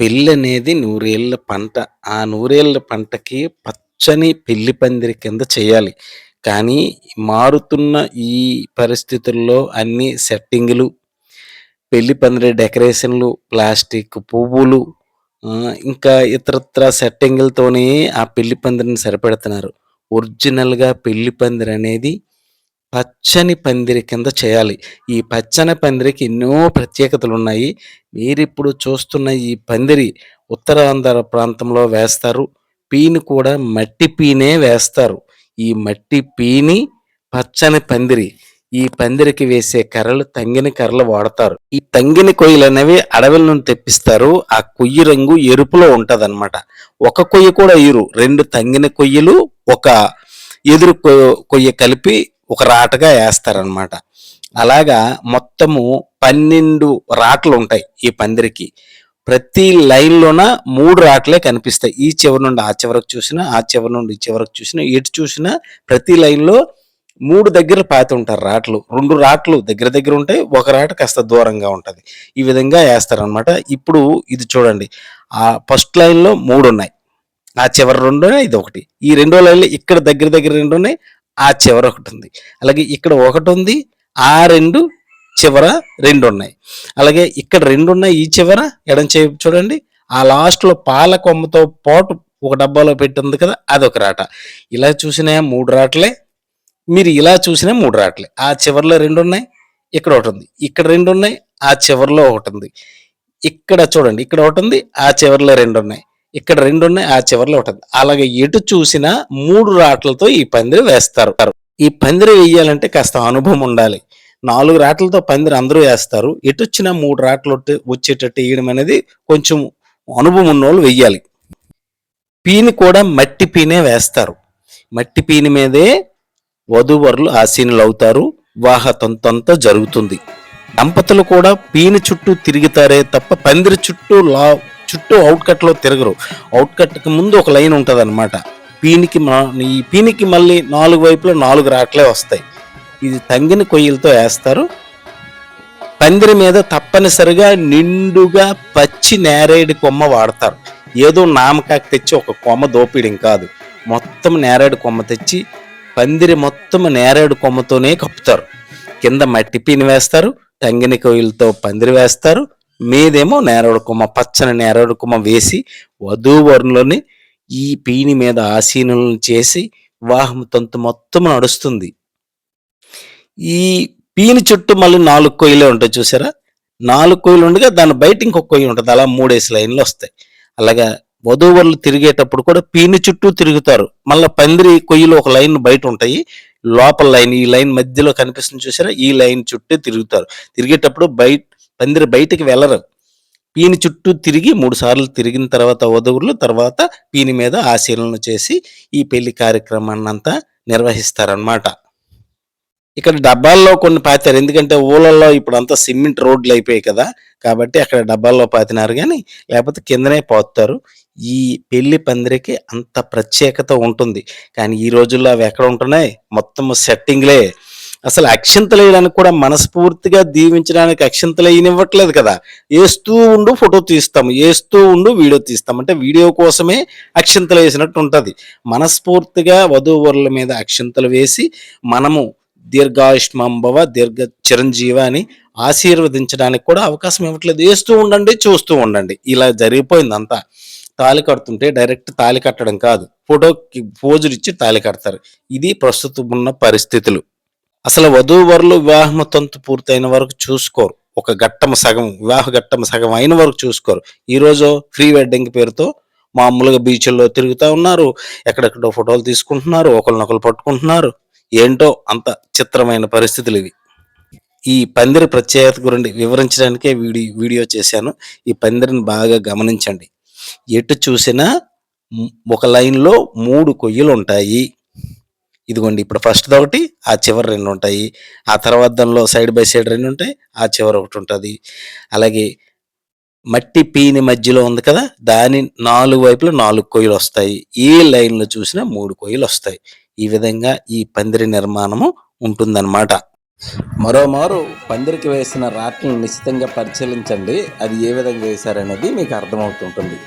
పెళ్ళనేది నూరేళ్ల పంట. ఆ నూరేళ్ల పంటకి పచ్చని పెళ్లి పందిరి కింద చేయాలి. కానీ మారుతున్న ఈ పరిస్థితుల్లో అన్ని సెట్టింగులు, పెళ్లి పందిరి డెకరేషన్‌లు, ప్లాస్టిక్ పువ్వులు ఇంకా ఇతరత్రా సెట్టింగులతోనే ఆ పెళ్లి పందిరిని సరిపెడుతున్నారు. ఒరిజినల్‌గా పెళ్లి పందిరనేది పచ్చని పందిరి కింద చేయాలి. ఈ పచ్చని పందిరికి ఎన్నో ప్రత్యేకతలున్నాయి. మీరిప్పుడు చూస్తున్న ఈ పందిరి ఉత్తరాంధ్ర ప్రాంతంలో వేస్తారు. పీని కూడా మట్టి పీనే వేస్తారు. ఈ మట్టి పీని పచ్చని పందిరి. ఈ పందిరికి వేసే కర్రలు తంగిని కర్రలు వాడతారు. ఈ తంగిని కొయ్యలనేవి అడవుల నుండి తెప్పిస్తారు. ఆ కొయ్య రంగు ఎరుపులో ఉంటదనమాట. ఒక కొయ్య కూడా ఎయ్యరు. 2 తంగిన కొయ్యలు, ఒక ఎదురు కొయ్య కలిపి ఒక రాటగా ఏస్తారనమాట. అలాగా మొత్తము 12 రాట్లుంటాయి ఈ పందిరికి. ప్రతి లైన్‌లోన 3 రాట్లే కనిపిస్తాయి. ఈ చివరి నుండి ఆ చివరకు చూసినా, ఆ చివరి నుండి ఈ చివరకు చూసినా, ఎటు చూసినా ప్రతి లైన్‌లో 3 దగ్గర పాతుంటారు రాట్లు. 2 రాట్లు దగ్గర దగ్గర ఉంటాయి. ఒక రాట కాస్త దూరంగా ఉంటది. ఈ విధంగా ఏస్తారనమాట. ఇప్పుడు ఇది చూడండి. ఫస్ట్ లైన్‌లో 3 ఉన్నాయి. ఆ చివర 2 ఉన్నాయి. ఇదొకటి. ఈ రెండో లైన్‌లో ఇక్కడ దగ్గర దగ్గర 2 ఉన్నాయి. ఆ చివర ఒకటుంది. అలాగే ఇక్కడ ఒకటుంది. ఆ 2 చివర 2 ఉన్నాయి. అలాగే ఇక్కడ 2 ఉన్నాయి. ఈ చివర ఎడమ చేయి చూడండి. ఆ లాస్ట్‌లో పాల కొమ్మతో పాటు ఒక డబ్బాలో పెట్టుంది కదా! అదొక రాట. ఇలా చూసినా 3 రాట్లే. మీరు ఇలా చూసినా 3 రాట్లే. ఆ చివర్లో 2 ఉన్నాయి. ఇక్కడ ఒకటుంది. ఇక్కడ 2 ఉన్నాయి. ఆ చివర్లో ఒకటుంది. ఇక్కడ చూడండి. ఇక్కడ ఒకటుంది. ఆ చివర్లో 2 ఉన్నాయి. ఇక్కడ 2 ఉన్నాయి. ఆ చివర్లో ఒకటుంది. అలాగే ఎటు చూసినా 3 రాట్లతో ఈ పందిరి వేస్తారు. ఈ పందిరి వెయ్యాలంటే కాస్త అనుభవం ఉండాలి. 4 రాట్లతో పందిరి అందరూ ఏస్తారు. ఎటొచ్చినా 3 రాట్లు వచ్చేటట్టు ఎయడం అనేది కొంచెం అనుభవం ఉన్నోళ్ళు వెయ్యాలి. పీని కూడా మట్టి పీనే వేస్తారు. మట్టి పీని మీదే వధూవరులు ఆసీనులవుతారు. వివాహ తంతంతా జరుగుతుంది. దంపతులు కూడా పీని చుట్టూ తిరుగుతారే తప్ప పందిరి చుట్టూ అవుట్‌కట్‌లో తిరగరు. అవుట్‌కట్‌కి ముందు ఒక లైన్ ఉంటదనమాట. ఈ పీనికి మళ్ళీ 4 వైపులా 4 రాట్లే వస్తాయి. ఇది తంగిన కొయ్యలతో ఏస్తారు. పందిరి మీద తప్పనిసరిగా నిండుగా పచ్చి నేరేడు కొమ్మ వాడతారు. ఏదో నామకాకి తెచ్చి ఒక కొమ్మ దోపియడం కాదు. మొత్తం నేరేడు కొమ్మ తెచ్చి పందిరి మొత్తం నేరేడు కొమ్మతోనే కప్పుతారు. కింద మట్టి పీని వేస్తారు. తంగిని కొయ్యలతో పందిరి వేస్తారు. మీదేమో నేరేడు కొమ్మ, పచ్చని నేరేడు కొమ్మ వేసి వధూవరులని ఈ పీని మీద ఆసీనులను చేసి వివాహం తంతు మొత్తం నడుస్తుంది. ఈ పీని చుట్టూ మళ్ళీ 4 కొయ్యలే ఉంటాయి చూసారా? 4 కొయ్యలు ఉండగా దాని బయట ఇంకొక కొయ్య ఉంటది. అలా 3 లైన్‌లు వస్తాయి. అలాగా వధూవరులు తిరిగేటప్పుడు కూడా పీని చుట్టూ తిరుగుతారు. మళ్ళా పందిరి కొయ్యలు ఒక లైన్ బయట ఉంటాయి. లోపల లైన్ ఈ లైన్ మధ్యలో కనిపిస్తుంది చూసారా? ఈ లైన్ చుట్టూ తిరుగుతారు. తిరిగేటప్పుడు పందిరి బయటికి వెళ్లరు. పీని చుట్టూ తిరిగి 3 సార్లు తిరిగిన తర్వాత వధువులు తర్వాత పీని మీద ఆశీలన చేసి ఈ పెళ్లి కార్యక్రమాన్నంతా నిర్వహిస్తారనమాట. ఇక్కడ డబ్బాల్లో కొన్ని పాతారు. ఎందుకంటే ఊళ్ళల్లో ఇప్పుడంతా సిమెంట్ రోడ్లు అయిపోయాయి కదా! కాబట్టి అక్కడ డబ్బాల్లో పాతినారు గానీ, లేపోతే కిందనే పాతుతారు. ఈ పెళ్లి పందిరికి అంత ప్రత్యేకత ఉంటుంది. కానీ ఈ రోజుల్లో అవి ఎక్కడ ఉంటున్నాయి? మొత్తం సెట్టింగ్‌లే. అసలు అక్షింతలేయడానికి కూడా మనస్ఫూర్తిగా దీవించడానికి అక్షింతలెయ్యనివ్వట్లేదు కదా! ఏస్తూ ఉండు ఫోటో తీస్తాం. ఏస్తూ ఉండు వీడియో తీస్తాం. అంటే వీడియో కోసమే అక్షింతలేసినట్టు ఉంటది. మనస్ఫూర్తిగా వధూవరుల మీద అక్షింతలు వేసి మనము దీర్ఘాయుష్మాంభవ, దీర్ఘ చిరంజీవ అని ఆశీర్వదించడానికి కూడా అవకాశం ఇవ్వట్లేదు. ఏస్తూ ఉండండి, చూస్తూ ఉండండి. ఇలా జరిగిపోయిందంతా. తాళి కడుతుంటే డైరెక్ట్ తాళి కట్టడం కాదు. ఫోటోకి పోజులిచ్చి తాళి కడతారు. ఇది ప్రస్తుతం ఉన్న పరిస్థితులు. అసలు వధూవరులు వివాహం తంతు పూర్తయిన వరకు చూసుకోరు. ఒక ఘట్టం సగం వివాహ ఘట్టం సగం అయిన వరకు చూసుకోరు. ఈరోజు ప్రీ వెడ్డింగ్ పేరుతో మామూలుగా బీచ్‌ల్లో తిరుగుతా ఉన్నారు. ఎక్కడెక్కడో ఫోటోలు తీసుకుంటున్నారు. ఒకళ్ళనొకళ్ళు పట్టుకుంటున్నారు. ఏంటో అంత చిత్రమైన పరిస్థితులివి. ఈ పందిరి ప్రత్యేకత గురించి వివరించడానికే వీడియో చేశాను. ఈ పందిరిని బాగా గమనించండి. ఎటు చూసినా ఒక లైన్‌లో 3 కొయ్యలుంటాయి. ఇదిగోండి ఇప్పుడు ఫస్ట్‌దొకటి, ఆ చివర 2 ఉంటాయి. ఆ తర్వాత దానిలో సైడ్ బై సైడ్ 2 ఉంటాయి. ఆ చివర ఒకటుంటది. అలాగే మట్టి పీని మధ్యలో ఉంది కదా! దాని 4 వైపులా 4 కొయ్యలొస్తాయి. ఏ లైన్‌లో చూసినా 3 కొయ్యలొస్తాయి. ఈ విధంగా ఈ పందిరి నిర్మాణము ఉంటుందన్నమాట. మరోమారు పందిరికి వేసిన రాట్లను నిశితంగా పరిశీలించండి. అది ఏ విధంగా వేశారనేది మీకు అర్థమవుతుంటుంది.